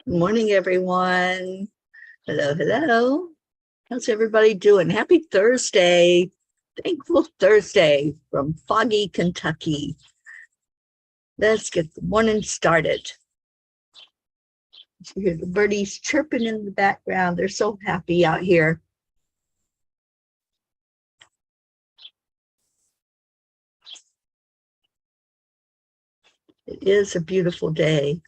Good morning, everyone. Hello, hello. How's everybody doing? Happy Thursday. Thankful Thursday from foggy Kentucky. Let's get the morning started. You hear the birdies chirping in the background. They're so happy out here. It is a beautiful day.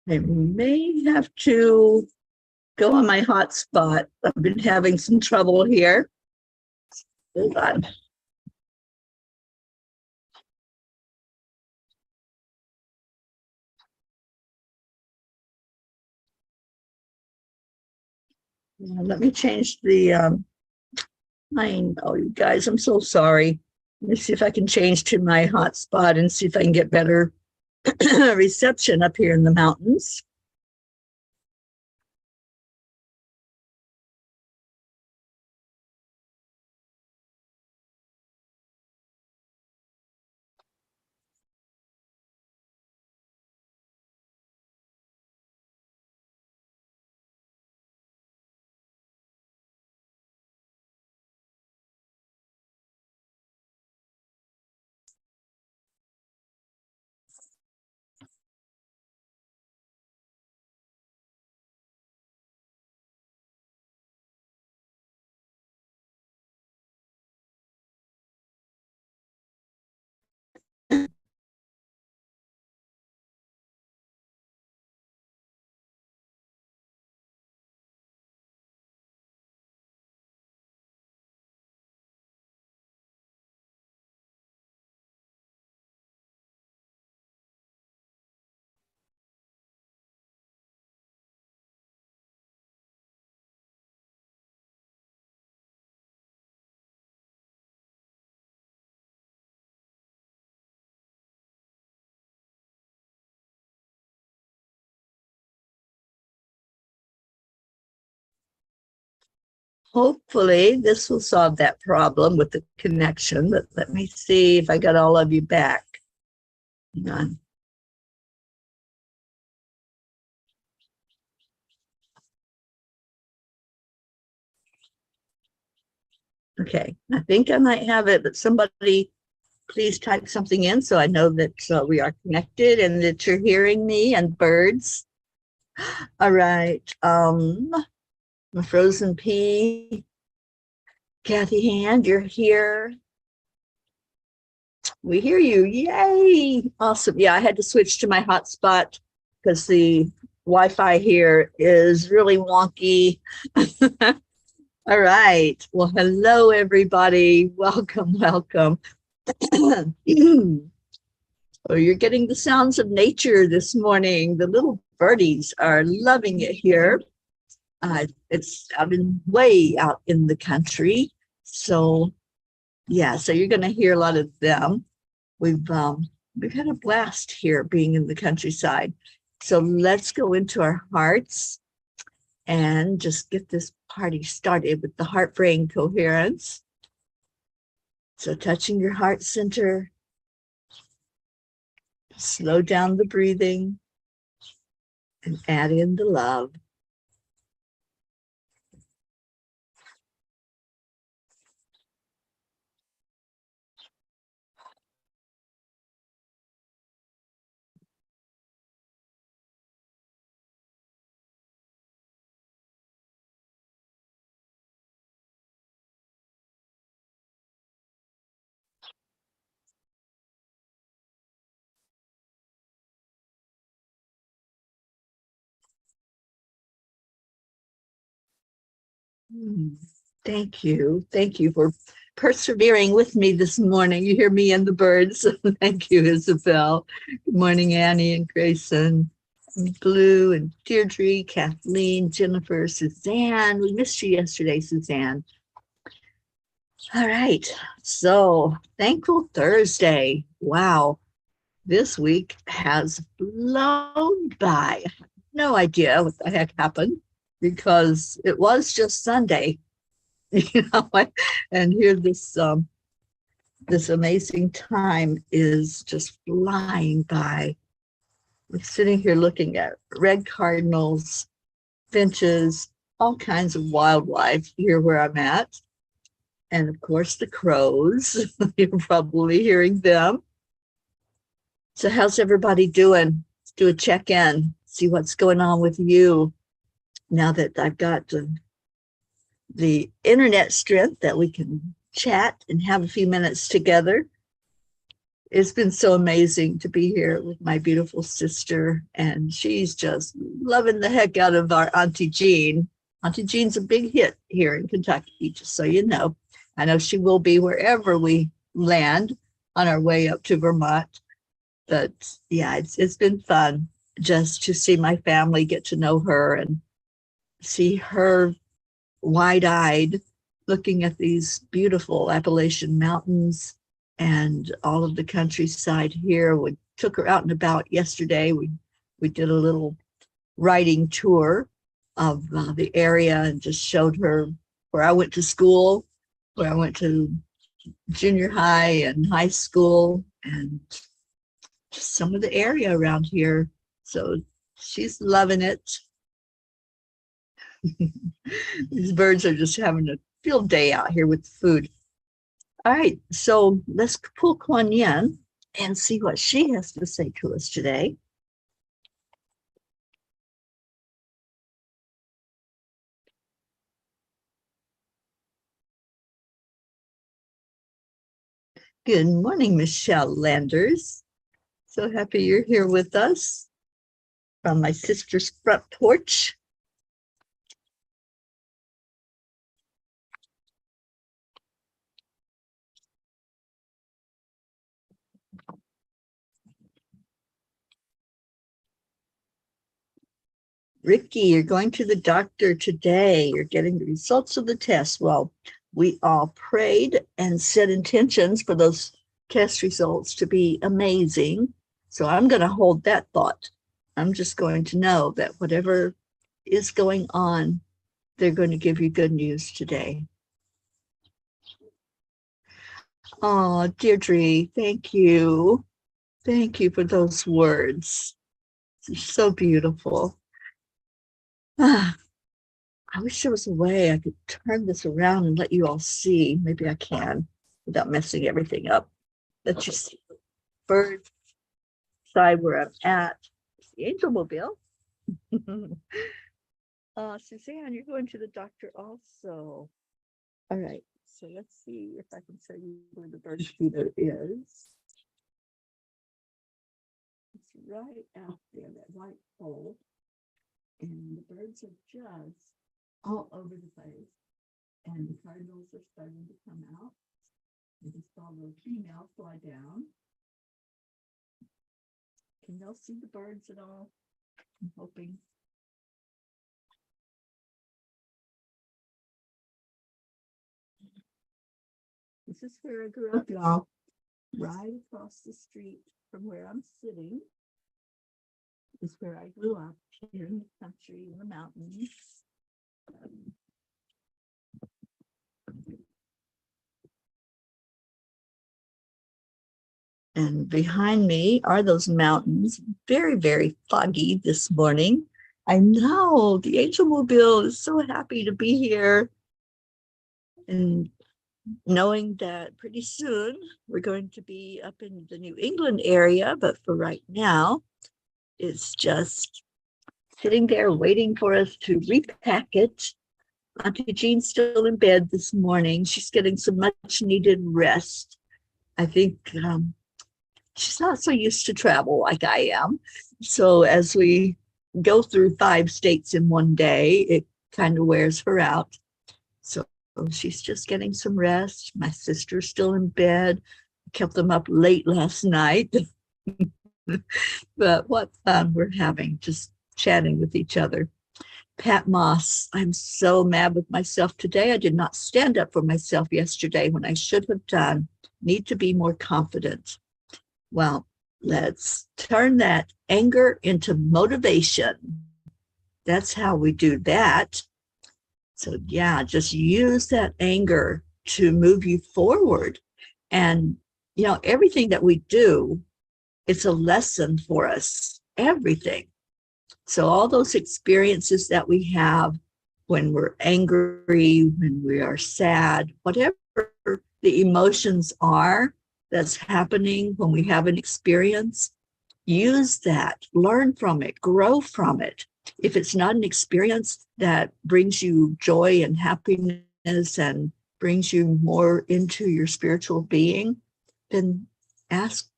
I may have to go on my hotspot. I've been having some trouble here. Hold on. Let me change the I know, you guys, I'm so sorry. Let me see if I can change to my hotspot and see if I can get better reception up here in the mountains. hopefully this will solve that problem with the connection, but let me see if I got all of you back. Hang on. Okay, I think I might have it, but somebody please type something in so I know that we are connected and that you're hearing me, and birds. All right. My frozen pea. Kathy Hand, you're here. We hear you. Yay. Awesome. Yeah, I had to switch to my hotspot because the Wi-Fi here is really wonky. All right. Well, hello, everybody. Welcome, welcome. Oh, you're getting the sounds of nature this morning. The little birdies are loving it here. It's way out in the country. So yeah, so you're going to hear a lot of them. We've had a blast here being in the countryside. So let's go into our hearts and just get this party started with the heart-brain coherence. So touching your heart center, slow down the breathing and add in the love. Thank you. Thank you for persevering with me this morning. You hear me and the birds. Thank you, Isabel. Good morning, Annie and Grayson, and Blue and Deirdre, Kathleen, Jennifer, Suzanne. We missed you yesterday, Suzanne. All right. So thankful Thursday. Wow. This week has blown by. I have no idea what the heck happened because it was just Sunday, and here this amazing time is just flying by. We're sitting here looking at red cardinals, finches, all kinds of wildlife here where I'm at. And of course, the crows. You're probably hearing them. So how's everybody doing? Let's do a check-in, see what's going on with you now that I've got the internet strength that we can chat and have a few minutes together. It's been so amazing to be here with my beautiful sister, and she's just loving the heck out of our Auntie Jean. Auntie Jean's a big hit here in Kentucky, just so you know. I know she will be wherever we land on our way up to Vermont. But yeah, it's been fun just to see my family, get to know her and see her wide-eyed looking at these beautiful Appalachian mountains and all of the countryside here. We took her out and about yesterday. We did a little riding tour of the area and just showed her where I went to school, where I went to junior high and high school, and just some of the area around here. So she's loving it. These birds are just having a field day out here with food. All right, so let's pull Kuan Yin and see what she has to say to us today. Good morning, Michelle Landers. So happy you're here with us from my sister's front porch. Ricky, you're going to the doctor today. You're getting the results of the test. Well, we all prayed and set intentions for those test results to be amazing. So I'm going to hold that thought. I'm just going to know that whatever is going on they're going to give you good news today. Oh, Deirdre, thank you. Thank you for those words. It's so beautiful. Ah, I wish there was a way I could turn this around and let you all see. Maybe I can without messing everything up. Let you see the bird side where I'm at. It's the Angel Mobile. Suzanne, you're going to the doctor also. All right, so let's see if I can show you where the bird feeder is. It's right out there, that white pole. And the birds are just all over the place. And the cardinals are starting to come out. I just saw a little female fly down. Can y'all see the birds at all? I'm hoping. This is where I grew up, y'all. Right across the street from where I'm sitting is where I grew up, here in the country, in the mountains. And behind me are those mountains, very, very foggy this morning. I know the Angel Mobile is so happy to be here. And knowing that pretty soon we're going to be up in the New England area, but for right now, it's just sitting there waiting for us to repack it. Auntie Jean's still in bed this morning. She's getting some much needed rest. I think she's not so used to travel like I am. So as we go through 5 states in one day, it kind of wears her out. So she's just getting some rest. My sister's still in bed. Kept them up late last night. But what fun we're having, just chatting with each other. Pat Moss, I'm so mad with myself today. I did not stand up for myself yesterday when I should have done. Need to be more confident. Well, let's turn that anger into motivation. That's how we do that. So yeah, just use that anger to move you forward. And, everything that we do, it's a lesson for us, everything. So all those experiences that we have when we're angry, when we are sad, whatever the emotions are that's happening when we have an experience, use that, learn from it, grow from it. If it's not an experience that brings you joy and happiness and brings you more into your spiritual being, then ask,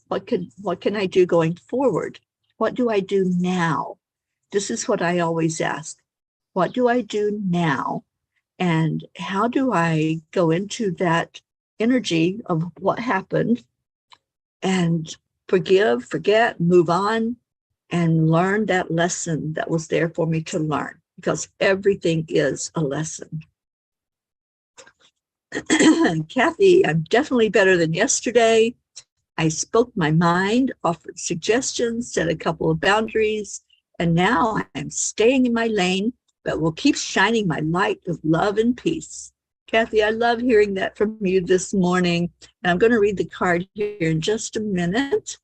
what can I do going forward? What do I do now? This is what I always ask. What do I do now? And how do I go into that energy of what happened and forgive, forget, move on, and learn that lesson that was there for me to learn, because everything is a lesson. Kathy, I'm definitely better than yesterday. I spoke my mind, offered suggestions, set a couple of boundaries, and now I'm staying in my lane, but will keep shining my light of love and peace. Kathy, I love hearing that from you this morning. And I'm going to read the card here in just a minute,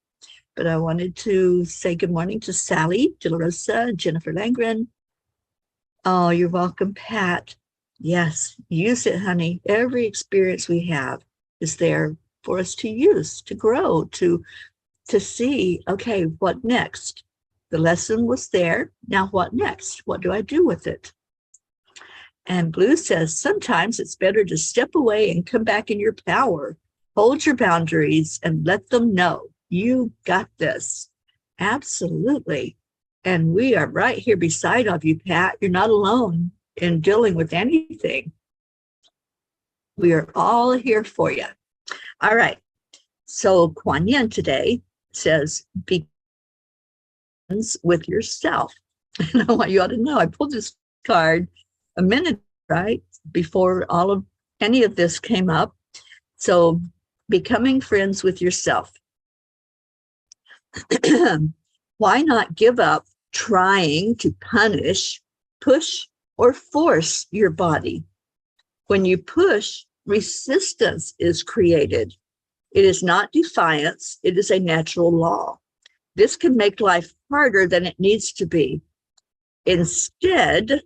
but I wanted to say good morning to Sally, De La Rosa, and Jennifer Langren. Oh, you're welcome, Pat. Yes, use it, honey. Every experience we have is there for us to use, to grow, to see, okay, what next? The lesson was there. Now what next? What do I do with it? And Blue says, sometimes it's better to step away and come back in your power. Hold your boundaries and let them know you got this. Absolutely. And we are right here beside of you, Pat. You're not alone in dealing with anything. We are all here for you. All right. So Kuan Yin today says, begins with yourself. And I want you all to know, I pulled this card a minute, right, before any of this came up. So becoming friends with yourself. Why not give up trying to push, or force your body. When you push, resistance is created. It is not defiance, it is a natural law. This can make life harder than it needs to be. Instead,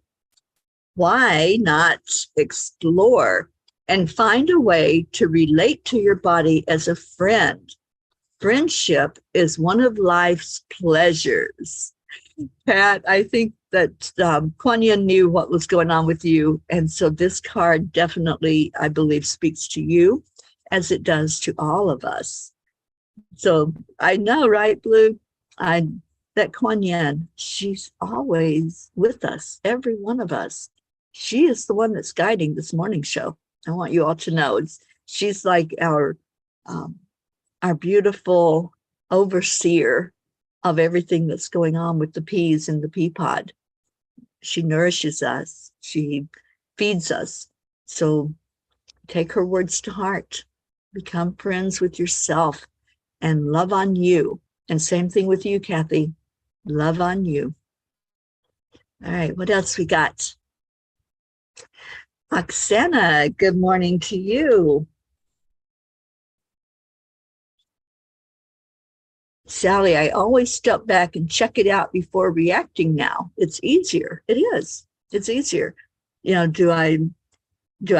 why not explore and find a way to relate to your body as a friend? Friendship is one of life's pleasures. Pat, I think that Kuan Yin knew what was going on with you. And so this card definitely, I believe, speaks to you as it does to all of us. So I know, right, Blue? That Kuan Yin, she's always with us, every one of us. She is the one that's guiding this morning show. I want you all to know she's like our beautiful overseer of everything that's going on with the peas in the peapod. She nourishes us. She feeds us. So take her words to heart. Become friends with yourself and love on you. And same thing with you, Kathy. Love on you. All right, what else we got? Oksana, good morning to you. Sally, I always step back and check it out before reacting now. It's easier. It is. It's easier. Do I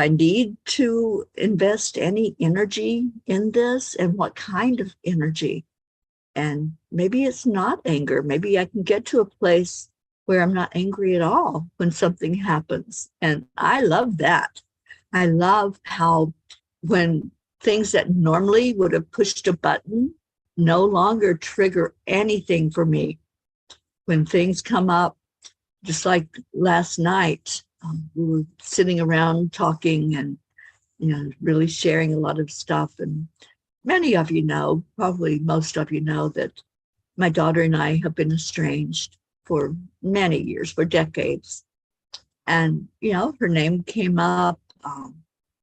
need to invest any energy in this, and what kind of energy? And maybe it's not anger. Maybe I can get to a place where I'm not angry at all when something happens. And I love that. I love how when things that normally would have pushed a button no longer trigger anything for me. When things come up, just like last night, we were sitting around talking and, really sharing a lot of stuff. And many of you know, probably most of you know, that my daughter and I have been estranged for many years, for decades. And, her name came up.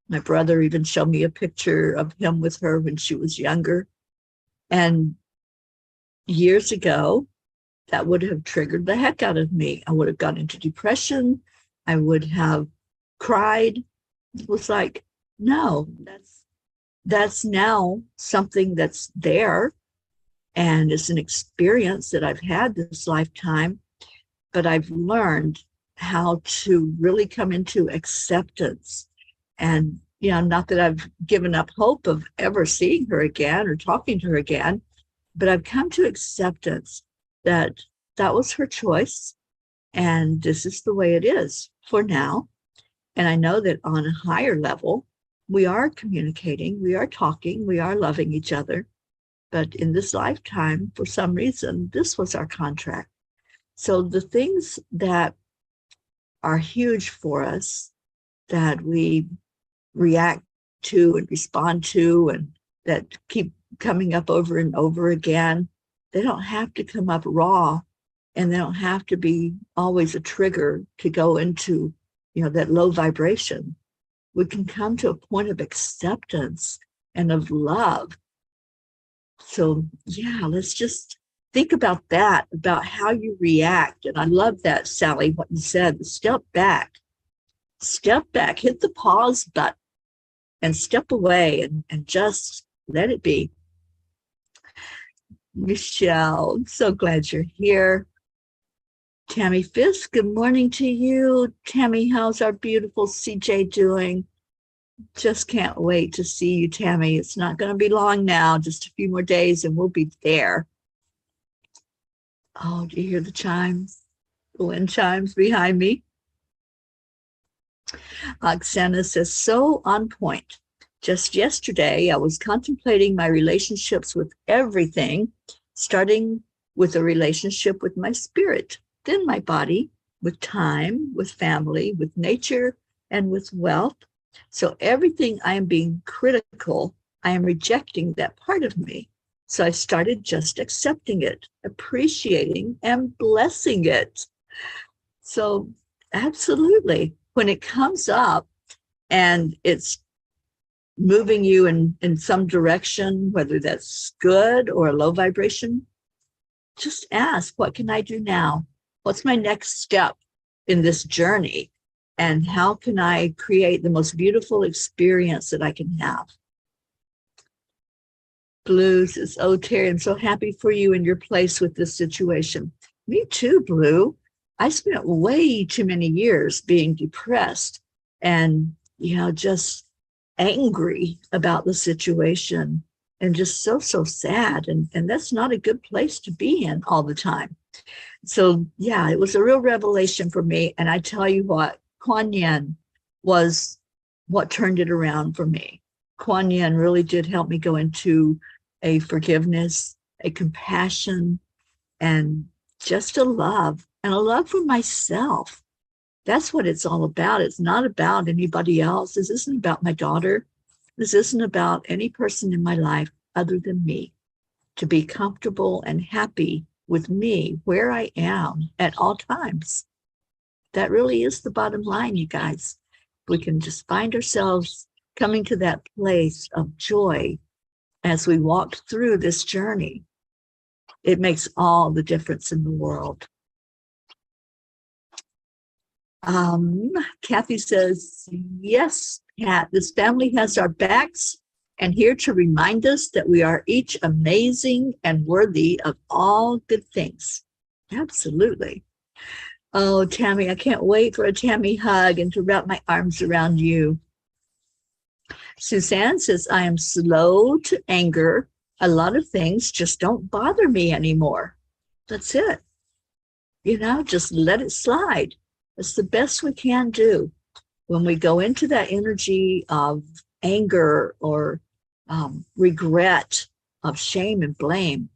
My brother even showed me a picture of him with her when she was younger. And years ago, that would have triggered the heck out of me. I would have gone into depression. I would have cried. It was like, no, that's now something that's there. And it's an experience that I've had this lifetime. But I've learned how to really come into acceptance. And, not that I've given up hope of ever seeing her again or talking to her again, but I've come to acceptance that that was her choice. And this is the way it is for now. And I know that on a higher level, we are communicating, we are talking, we are loving each other. But in this lifetime, for some reason, this was our contract. So the things that are huge for us, that we react to and respond to, and that keep coming up over and over again, they don't have to come up raw, and they don't have to be always a trigger to go into, that low vibration. We can come to a point of acceptance and of love. So yeah, let's just think about that, about how you react. And I love that, Sally, what you said. Step back, hit the pause button and step away and just let it be. Michelle, I'm so glad you're here. Tammy Fisk, good morning to you. Tammy, how's our beautiful CJ doing? Just can't wait to see you, Tammy. It's not going to be long now, just a few more days and we'll be there. Oh, do you hear the chimes? The wind chimes behind me. Oksana says, so on point. Just yesterday, I was contemplating my relationships with everything, starting with a relationship with my spirit, then my body, with time, with family, with nature, and with wealth. So everything I am being critical, I am rejecting that part of me. So I started just accepting it, appreciating, and blessing it. So absolutely, when it comes up and it's moving you in some direction, whether that's good or a low vibration, just ask, what can I do now? What's my next step in this journey? And how can I create the most beautiful experience that I can have? Blue says, oh, Teri, I'm so happy for you and your place with this situation. Me too, Blue. I spent way too many years being depressed and, just angry about the situation and just so sad. And that's not a good place to be in all the time. So, yeah, it was a real revelation for me. And I tell you what, Kuan Yin was what turned it around for me. Kuan Yin really did help me go into a forgiveness, a compassion, and just a love, and a love for myself. That's what it's all about. It's not about anybody else. This isn't about my daughter. This isn't about any person in my life other than me. To be comfortable and happy with me where I am at all times. That really is the bottom line, you guys. We can just find ourselves coming to that place of joy as we walk through this journey. It makes all the difference in the world. Kathy says, yes, Pat, this family has our backs and here to remind us that we are each amazing and worthy of all good things. Absolutely. Oh, Tammy, I can't wait for a Tammy hug and to wrap my arms around you. Suzanne says, I am slow to anger. A lot of things just don't bother me anymore. That's it. Just let it slide. It's the best we can do. When we go into that energy of anger or regret, of shame and blame,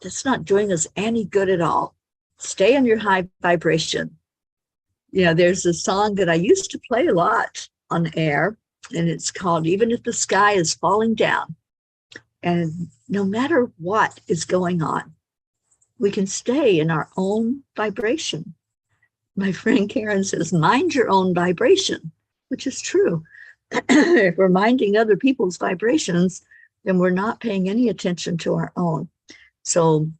that's not doing us any good at all. Stay in your high vibration. There's a song that I used to play a lot on air, and it's called Even If the Sky is Falling Down. And no matter what is going on, we can stay in our own vibration. My friend Karen says, mind your own vibration, which is true. If we're minding other people's vibrations, then we're not paying any attention to our own. So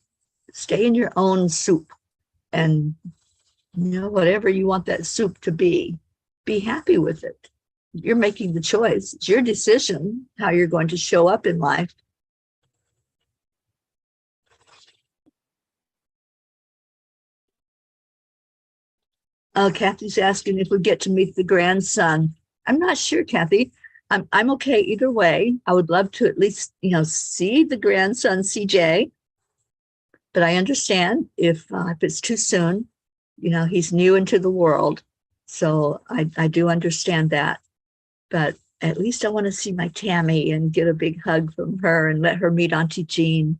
stay in your own soup, and whatever you want that soup to be happy with it. You're making the choice. It's your decision how you're going to show up in life. Kathy's asking if we get to meet the grandson. I'm not sure, Kathy. I'm okay either way. I would love to at least, see the grandson, CJ. But I understand if it's too soon. He's new into the world. So I do understand that. But at least I want to see my Tammy and get a big hug from her and let her meet Auntie Jean.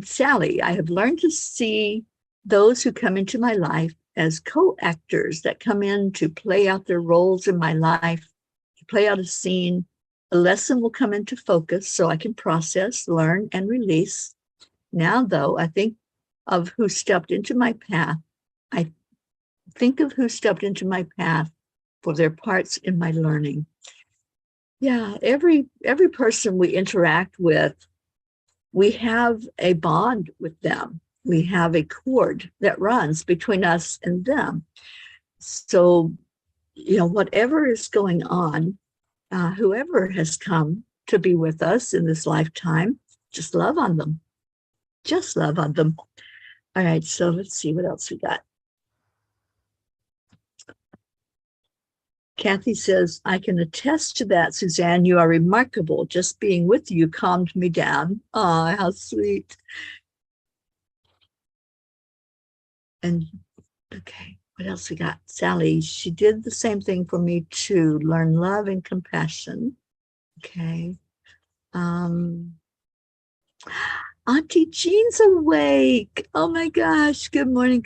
Sally, I have learned to see those who come into my life as co-actors that come in to play out their roles in my life, to play out a scene. A lesson will come into focus so I can process, learn, and release. Now, though, I think of who stepped into my path. I think of who stepped into my path for their parts in my learning. Yeah, every person we interact with, we have a bond with them. We have a cord that runs between us and them. So, whatever is going on, whoever has come to be with us in this lifetime, just love on them. Just love on them. All right, so let's see what else we got. Kathy says, I can attest to that, Suzanne. You are remarkable. Just being with you calmed me down. Oh, how sweet. And okay, what else we got? Sally, she did the same thing for me too. Learn love and compassion. Okay. Auntie Jean's awake. Oh my gosh. Good morning,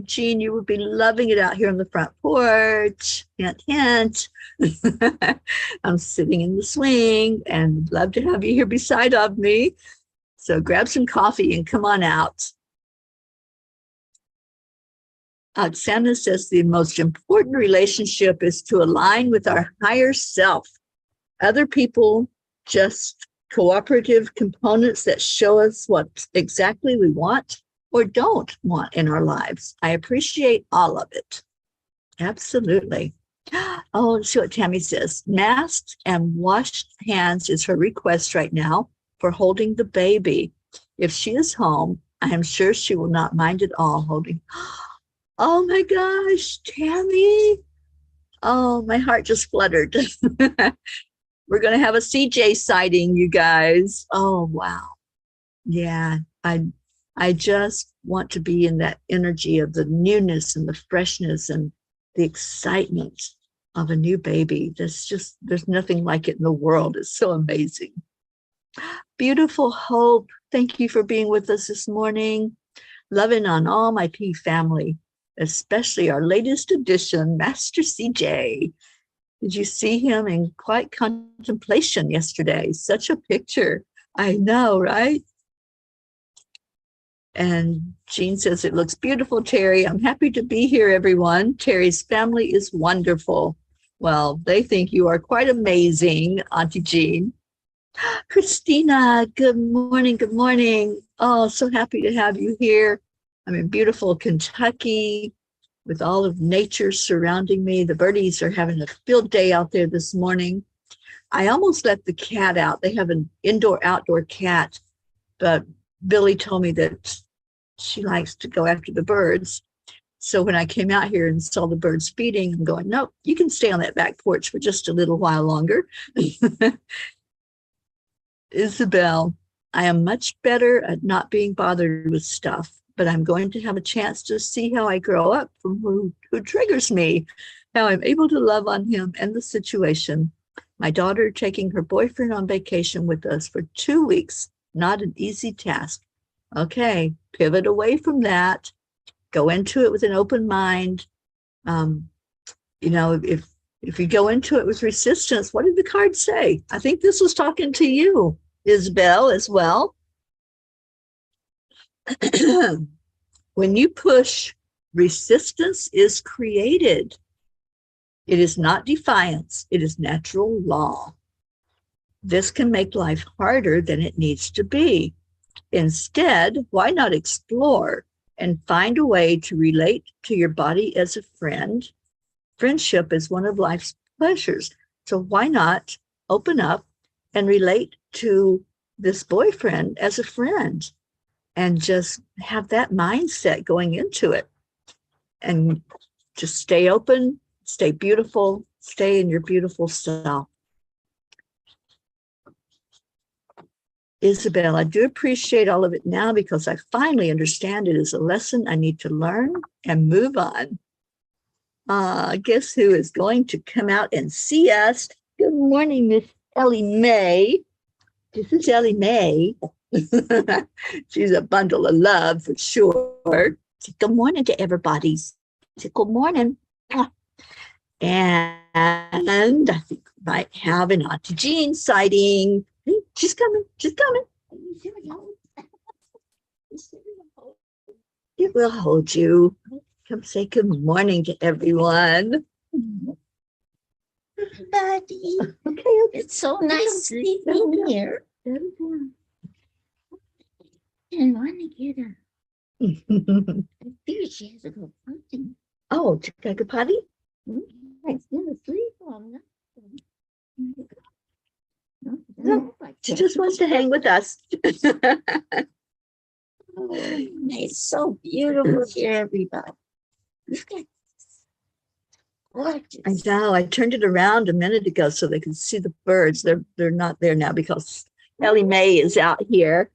Jean. You would be loving it out here on the front porch. Hint, hint. I'm sitting in the swing and love to have you here beside of me. So grab some coffee and come on out. Oksana says the most important relationship is to align with our higher self. Other people just cooperative components that show us what exactly we want. or don't want in our lives. I appreciate all of it. Absolutely. Oh, let's see what Tammy says. Masked and washed hands is her request right now for holding the baby. If she is home, I am sure she will not mind at all holding. Oh my gosh, Tammy. Oh, my heart just fluttered. We're going to have a CJ sighting, you guys. Oh, wow. Yeah, I just want to be in that energy of the newness and the freshness and the excitement of a new baby. There's nothing like it in the world. It's so amazing. Beautiful Hope. Thank you for being with us this morning. Loving on all my P family, especially our latest addition, Master CJ. Did you see him in quiet contemplation yesterday? Such a picture. I know, right? And Jean says, it looks beautiful, Teri. I'm happy to be here, everyone. Teri's family is wonderful. Well, they think you are quite amazing, Auntie Jean. Christina, good morning, good morning. Oh, so happy to have you here. I'm in beautiful Kentucky with all of nature surrounding me. The birdies are having a field day out there this morning. I almost let the cat out. They have an indoor-outdoor cat, but Billy told me that she likes to go after the birds. So when I came out here and saw the birds feeding, I'm going, nope, you can stay on that back porch for just a little while longer. Isabel, I am much better at not being bothered with stuff, but I'm going to have a chance to see how I grow up from who triggers me, how I'm able to love on him and the situation. My daughter taking her boyfriend on vacation with us for 2 weeks, not an easy task. Okay, pivot away from that. Go into it with an open mind. If you go into it with resistance, what did the card say? I think this was talking to you, Isabel, as well. When you push, resistance is created. It is not defiance. It is natural law. This can make life harder than it needs to be. Instead, why not explore and find a way to relate to your body as a friend? Friendship is one of life's pleasures. So why not open up and relate to this boyfriend as a friend and just have that mindset going into it and just stay open, stay beautiful, stay in your beautiful self. Isabel, I do appreciate all of it now because I finally understand it as a lesson I need to learn and move on. Guess who is going to come out and see us? Good morning, Miss Ellie Mae. This is Ellie Mae. She's a bundle of love for sure. Good morning to everybody. Good morning. And I think we might have an Auntie Jean sighting. She's coming. She's coming. It will hold you. Come say good morning to everyone. Buddy. Okay. It's so nice sleeping here. I want to get a. I think she has to go potty. Oh, to take a potty? It's gonna sleep on that. No, she just wants to hang with us. It's so beautiful here, everybody. Look at this. Gorgeous. I know. I turned it around a minute ago so they could see the birds. They're not there now because Ellie Mae is out here.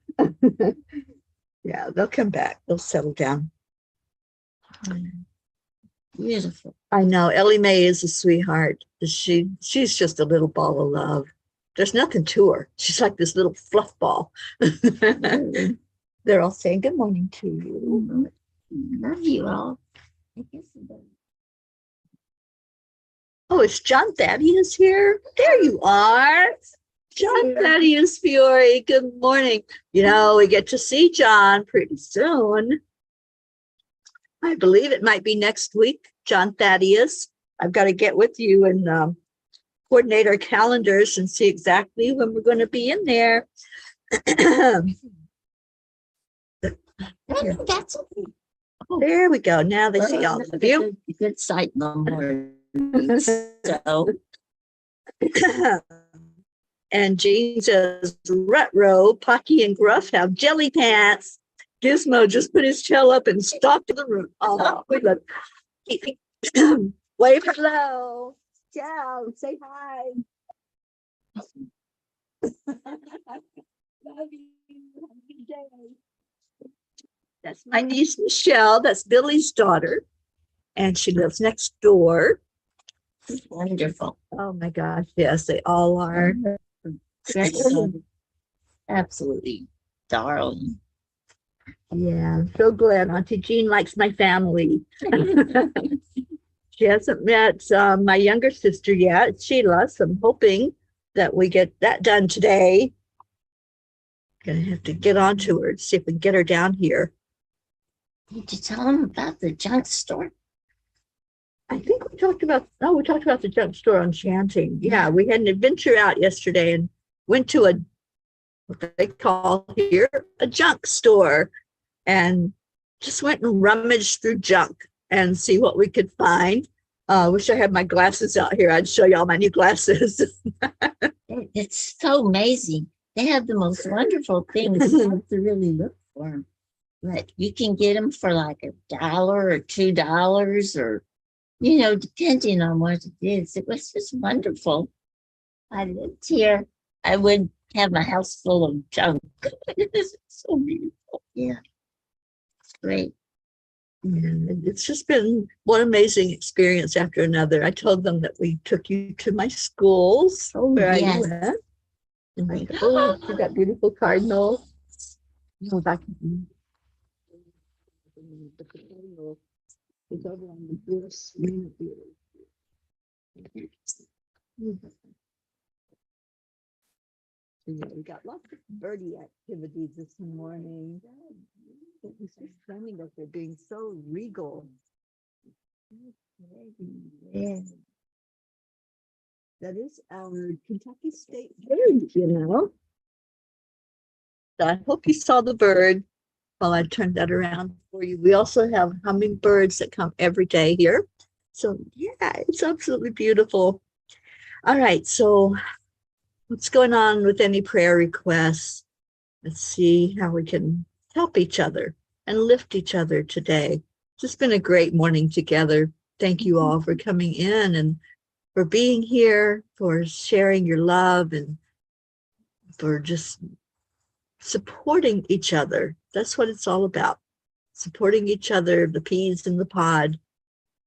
Yeah, they'll come back. They'll settle down. Beautiful. I know. Ellie Mae is a sweetheart. She's just a little ball of love. There's nothing to her. She's like this little fluff ball. They're all saying good morning to you. Love you all. Oh, it's John Thaddeus here. There you are. John Thaddeus Fiore. Good morning. You know, we get to see John pretty soon. I believe it might be next week, John Thaddeus. I've got to get with you and coordinate our calendars and see exactly when we're going to be in there. That's There we go. Now they see all of you. Good sight in the morning. So And Jean says, Rutro, Pocky, and Gruff have jelly pants. Gizmo just put his tail up and stalked to the room. Oh, we love wave hello. Ciao. Say hi. Love you. Have a good day. That's my niece, Michelle. That's Billy's daughter. And she lives next door. wonderful. Oh my gosh. Yes, they all are. Absolutely darling. Yeah, I'm so glad Auntie Jean likes my family. She hasn't met my younger sister yet, Sheila, so I'm hoping that we get that done today. Gonna have to get on to her to see if we can get her down here. Did you tell them about the junk store? I think we talked about the junk store on Chanting. Yeah, we had an adventure out yesterday and went to what they call here a junk store, and just went and rummaged through junk and see what we could find. Wish I had my glasses out here. I'd show you all my new glasses. It's so amazing. They have the most wonderful things. You have to really look for them. But you can get them for like $1 or $2 or, depending on what it is. It was just wonderful. I lived here. I would have my house full of junk. It's so beautiful. Yeah. It's great. And it's just been one amazing experience after another. I told them that we took you to my schools where I went. And I said, oh, see that beautiful cardinal? Go back. The cardinal is over on the Bruce. We got lots of birdie activities this morning. It's just stunning that they're being so regal. Yeah. That is our Kentucky State bird, So I hope you saw the bird while I turned that around for you. We also have hummingbirds that come every day here. So yeah, it's absolutely beautiful. All right, so what's going on with any prayer requests? Let's see how we can help each other and lift each other today. It's just been a great morning together. Thank you all for coming in and for being here, for sharing your love, and for just supporting each other. That's what it's all about. Supporting each other, the peas in the pod,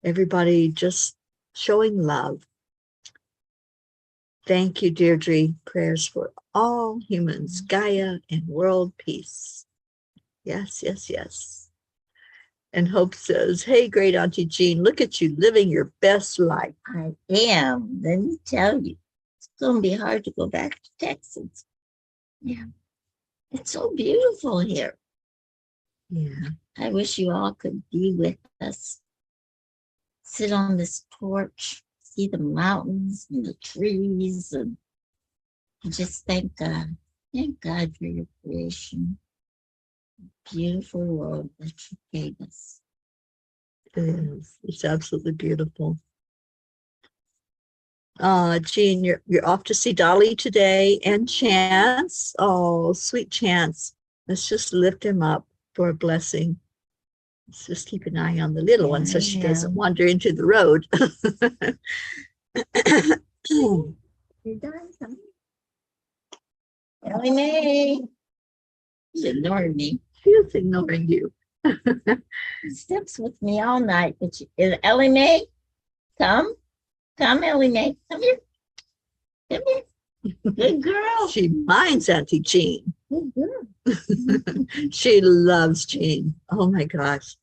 everybody just showing love. Thank you, Deirdre. Prayers for all humans, Gaia, and world peace. Yes, yes, yes. And Hope says, hey, great Auntie Jean, look at you living your best life. I am. Let me tell you, it's going to be hard to go back to Texas. Yeah. It's so beautiful here. Yeah. I wish you all could be with us. Sit on this porch, see the mountains and the trees, and just thank God. Thank God for your creation. Beautiful world that you gave us. It is. It's absolutely beautiful. Jean, you're off to see Dolly today and Chance. Oh, sweet Chance. Let's just lift him up for a blessing. Let's just keep an eye on the little one so she doesn't wander into the road. You're done. Ellie Mae. She's ignoring me. She is ignoring you. She steps with me all night. But Ellie Mae, come, Ellie Mae, come here. Come here. Good girl. She minds Auntie Jean. Good girl. She loves Jean. Oh my gosh.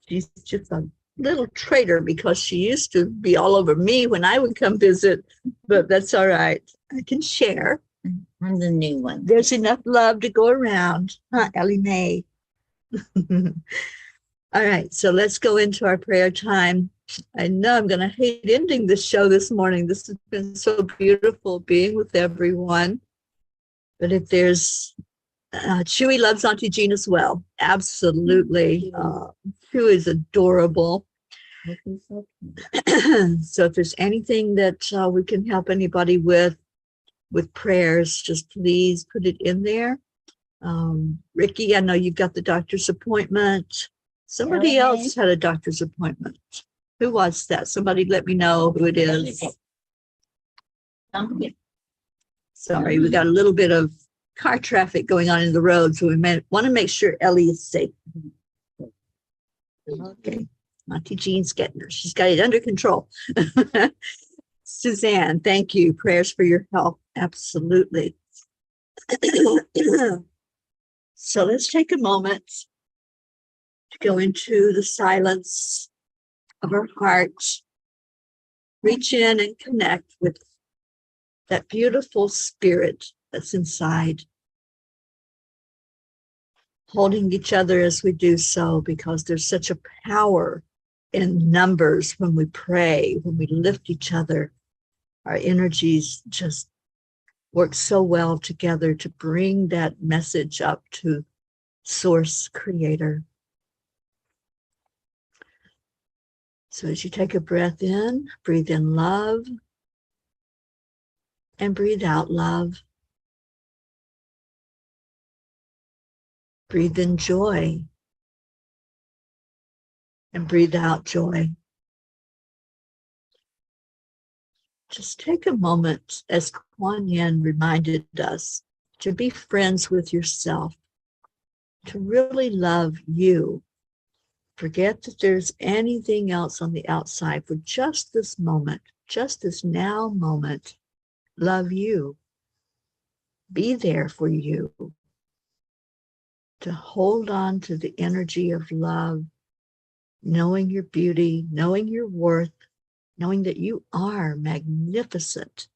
She's just a little traitor because she used to be all over me when I would come visit, but that's all right. I can share. I'm the new one. There's enough love to go around, huh, Ellie Mae? All right, so let's go into our prayer time. I know I'm going to hate ending this show this morning. This has been so beautiful being with everyone. But if there's Chewy loves Auntie Jean as well. Absolutely. Chewy is adorable. So if there's anything that we can help anybody with prayers, just please put it in there. Ricky, I know you've got the doctor's appointment. Somebody else had a doctor's appointment. Who was that? Somebody let me know who it is. Sorry, we got a little bit of car traffic going on in the road, so we want to make sure Ellie is safe. Okay, Auntie Jean's getting her. She's got it under control. Suzanne, thank you. Prayers for your health. Absolutely. So let's take a moment to go into the silence of our heart. Reach in and connect with that beautiful spirit that's inside. Holding each other as we do so, because there's such a power in numbers when we pray, when we lift each other. Our energies just work so well together to bring that message up to Source Creator. So as you take a breath in, breathe in love, and breathe out love. Breathe in joy, and breathe out joy. Just take a moment, as Kuan Yin reminded us, to be friends with yourself, to really love you. Forget that there's anything else on the outside for just this moment, just this now moment. Love you. Be there for you. To hold on to the energy of love, knowing your beauty, knowing your worth, knowing that you are magnificent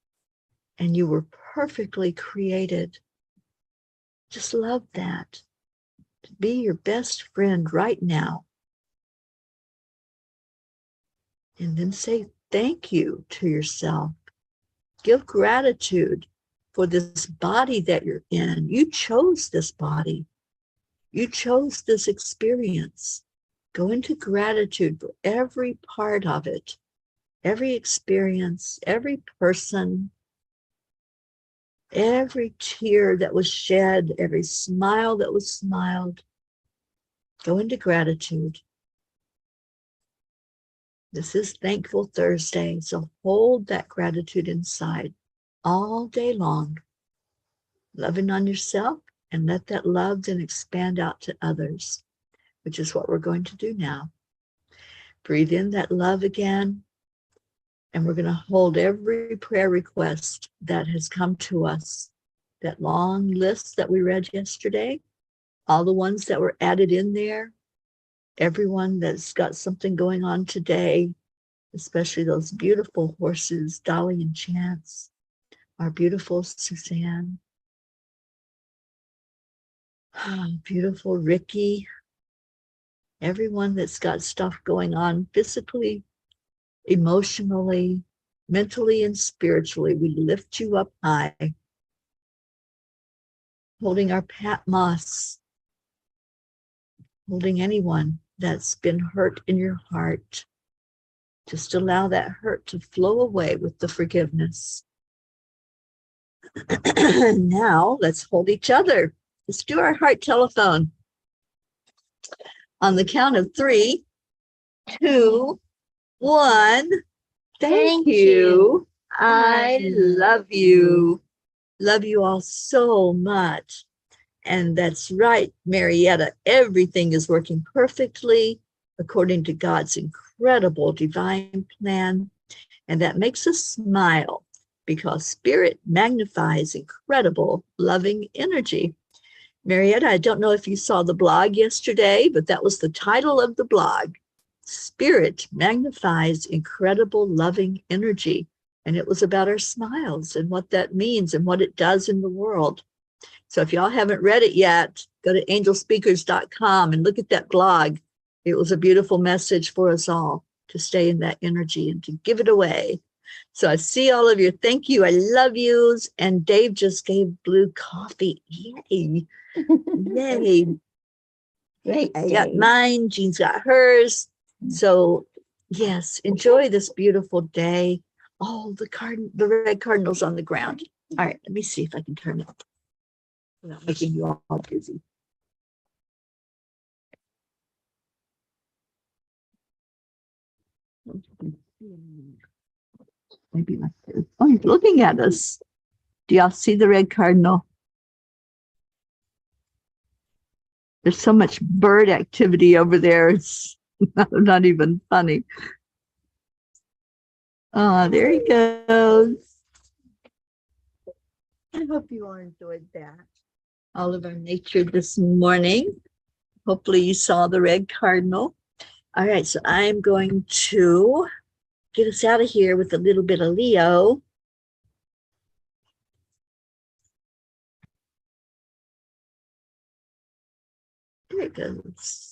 and you were perfectly created. Just love that. To be your best friend right now. And then say thank you to yourself. Give gratitude for this body that you're in. You chose this body. You chose this experience. Go into gratitude for every part of it, every experience, every person, every tear that was shed, every smile that was smiled. Go into gratitude. This is Thankful Thursday, so hold that gratitude inside all day long, loving on yourself, and let that love then expand out to others, which is what we're going to do now. Breathe in that love again, and we're going to hold every prayer request that has come to us, that long list that we read yesterday, all the ones that were added in there, everyone that's got something going on today, especially those beautiful horses, Dolly and Chance, our beautiful Suzanne, beautiful Ricky, everyone that's got stuff going on physically, emotionally, mentally, and spiritually. We lift you up high, holding our Pat Moss, holding anyone that's been hurt in your heart. Just allow that hurt to flow away with the forgiveness. Now let's hold each other. Let's do our heart telephone. On the count of 3, 2, 1. Thank you. I love you. Love you all so much. And that's right, Marietta. Everything is working perfectly according to God's incredible divine plan. And that makes us smile because spirit magnifies incredible loving energy. Marietta, I don't know if you saw the blog yesterday, but that was the title of the blog. Spirit magnifies incredible loving energy. And it was about our smiles and what that means and what it does in the world. So if y'all haven't read it yet, go to angelspeakers.com and look at that blog. It was a beautiful message for us all to stay in that energy and to give it away. So I see all of you. Thank you. I love yous. And Dave just gave blue coffee. Yay. Yay. Great. I got mine. Jean's got hers. So yes, enjoy this beautiful day. Oh, the red cardinal's on the ground. All right, let me see if I can turn it without making you all dizzy. Maybe like this. Oh, he's looking at us. Do y'all see the red cardinal? There's so much bird activity over there. It's not even funny. Oh, there he goes. I hope you all enjoyed that. All of our nature this morning. Hopefully you saw the red cardinal. All right, so I'm going to get us out of here with a little bit of Leo. There it goes.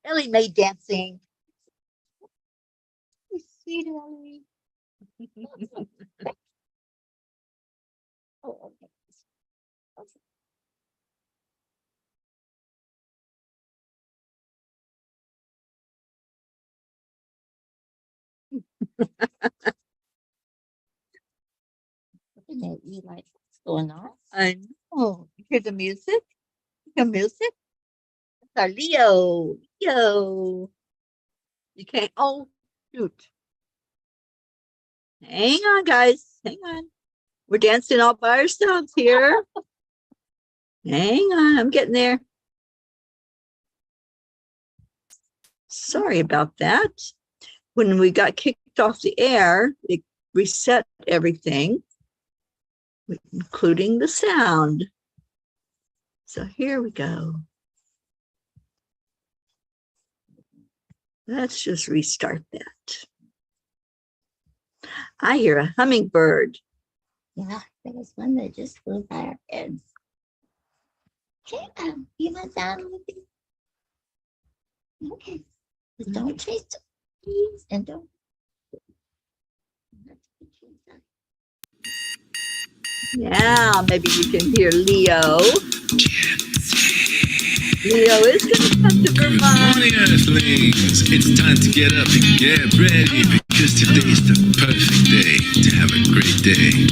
Ellie made dancing. Sweet Ellie. Oh, okay. You like what's going on? I know. You hear the music? The music? That's our Leo. Leo. You can't. Oh, shoot. Hang on, guys. Hang on. We're dancing all by ourselves here. Hang on. I'm getting there. Sorry about that. When we got kicked off the air, it reset everything, including the sound. So here we go. Let's just restart that. I hear a hummingbird. Yeah, there was one that just flew by our heads. Okay, you want down a little bit? Okay, but don't chase the trees and don't. Yeah, maybe you can hear Leo. Leo is going to come to Good Vermont. morning, Earthlings. It's time to get up and get ready because today is the perfect day to have a great day.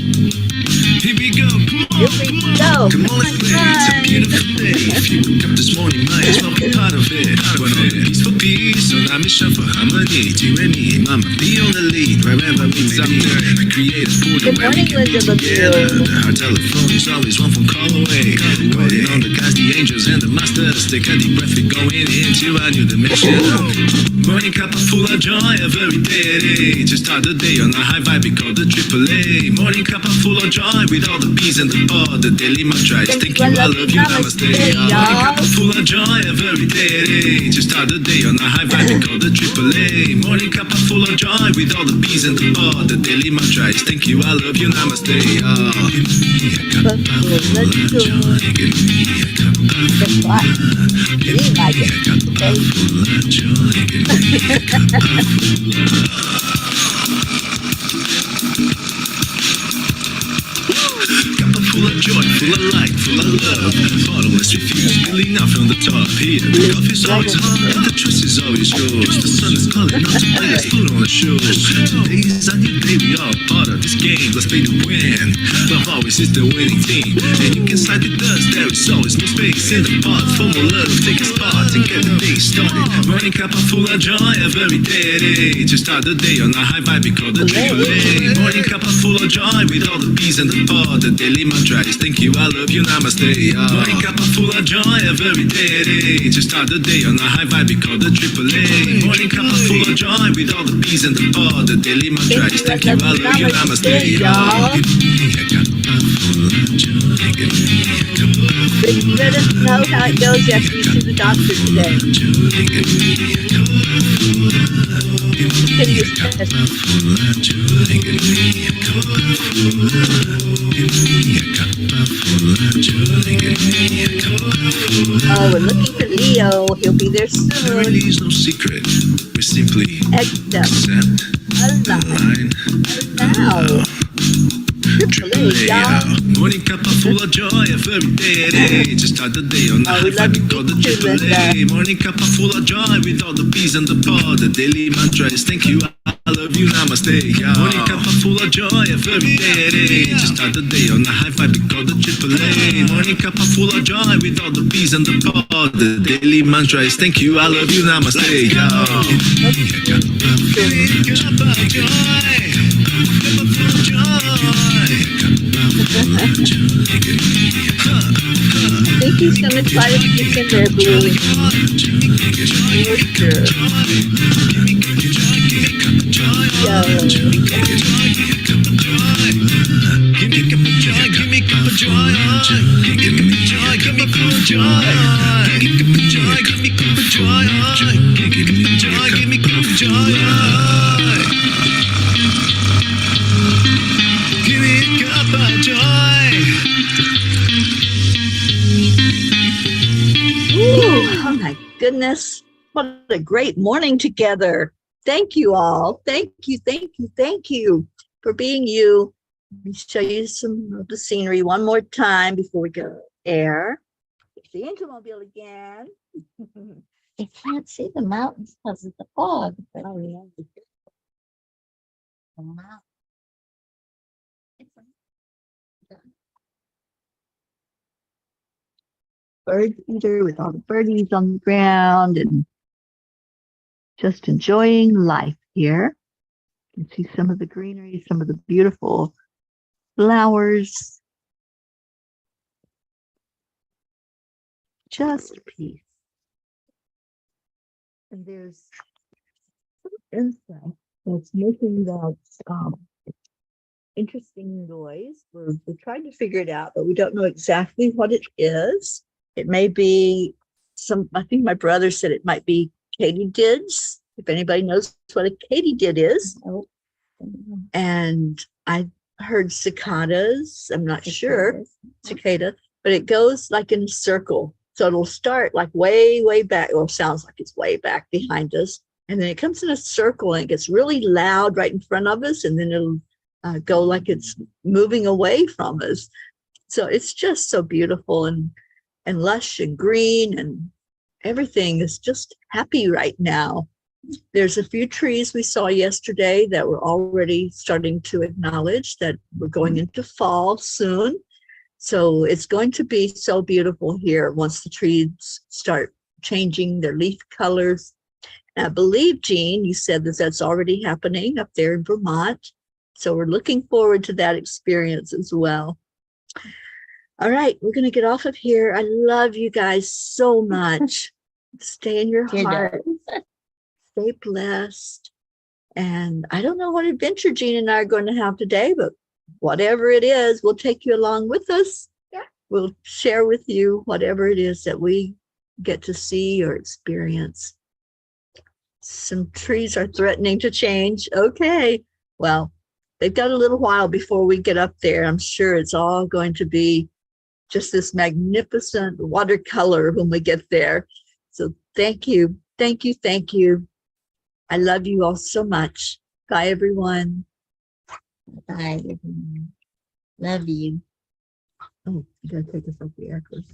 Here we go. Here we go. Come on, let's play. It's a beautiful day. If you woke up this morning, might as well be part of it. We're on peace for peace, on our mission for harmony. You and me, Mama, be on the lead wherever we may be. We create a portal where we can be together. Our telephone is always one phone call away. Waiting on the guys, the angels, and the masters. Take a deep breath and going into a new dimension. Morning Cuppa Fulla Joy, every day. To start the day on a high vibe, we call the AAA. Morning Cuppa Fulla Joy, with all the P's and the pod. The daily mantra is thank you, I love you, namaste. Morning Cuppa Fulla Joy, every day. To start the day on a high vibe, we call the AAA. Morning Cuppa Fulla Joy, with all the P's and the pod. The daily mantra is thank you, I love you, namaste. Give me a Cuppa Fulla Joy. Give me a Cuppa Fulla. Give me a Cuppa Fulla Joy. Give me a Cuppa Fulla. Cuppa full of joy, full of light, full of love. Bottomless refuse, spilling out from the top. Here, the coffee's always hot, and the trust is always yours. The sun is calling out to play, let's put on a show. Today is a new day, we all part of this game. Let's play to win. Love always is the winning team. And you can side with us, there is always no space in the pot. For more love, take a spot and get the day started. Morning Cuppa Fulla Joy, every day. To start the day on a high vibe, we call the AAA. Morning Cuppa Fulla Joy, with all the P's and the pod. The daily mantra is thank you, I love you, namaste. Morning Cuppa Fulla Joy, every day. To start the day on a high vibe, we call the AAA. Morning Cuppa Fulla Joy, with all the P's and the pod. The daily mantra is thank thank you, I love you, namaste, y'all. Let us know how it goes after you see the doctor today. Oh, we're looking for Leo. He'll be there soon. Clarity is no secret. We simply Accept. the line. Now. Triple A, Morning Cuppa Fulla Joy, every day at 8. Just start the day on the high five, we call the Triple A. Morning Cuppa Fulla Joy, with all the peas and the pod. The daily mantra is thank you, I love you, namaste, yeah. Morning Cuppa Fulla Joy, every day at 8. Just start the day on the high five, we call the Triple A. Morning Cuppa Fulla Joy, with all the peas and the pod. The daily mantra is thank you, I love you, namaste, yeah. Cuppa Joy, Cuppa Fulla Joy. I think he's going to try to stick in there, Blue. For sure. Oh my goodness. What a great morning together. Thank you all. Thank you for being you. Let me show you some of the scenery one more time before we go air. It's the Angelmobile again. You can't see the mountains because of the fog. But Oh, yeah. the mountain- Bird feeder with all the birdies on the ground and just enjoying life here. You can see some of the greenery, some of the beautiful flowers. Just peace. And there's some insect that's making that interesting noise. We're trying to figure it out, but we don't know exactly what it is. It may be I think my brother said it might be katydids, if anybody knows what a katydid is. Oh, And I heard cicadas. I'm not sure, cicada, but it goes like in a circle. So it'll start like way, way back, or sounds like it's way back behind us. And then it comes in a circle and it gets really loud right in front of us. And then it'll go like it's moving away from us. So it's just so beautiful and lush and green, and everything is just happy right now. There's a few trees we saw yesterday that we're already starting to acknowledge that we're going into fall soon. So it's going to be so beautiful here once the trees start changing their leaf colors. And I believe, Jean, you said that that's already happening up there in Vermont. So we're looking forward to that experience as well. All right, we're going to get off of here. I love you guys so much. Stay in your heart. Stay blessed. And I don't know what adventure Jean and I are going to have today, but whatever it is, we'll take you along with us. Yeah. We'll share with you whatever it is that we get to see or experience. Some trees are threatening to change. Okay, well, they've got a little while before we get up there. I'm sure it's all going to be just this magnificent watercolor when we get there. So thank you. I love you all so much. Bye, everyone. bye, everyone. Love you. Oh, you gotta take us off the air, Chris.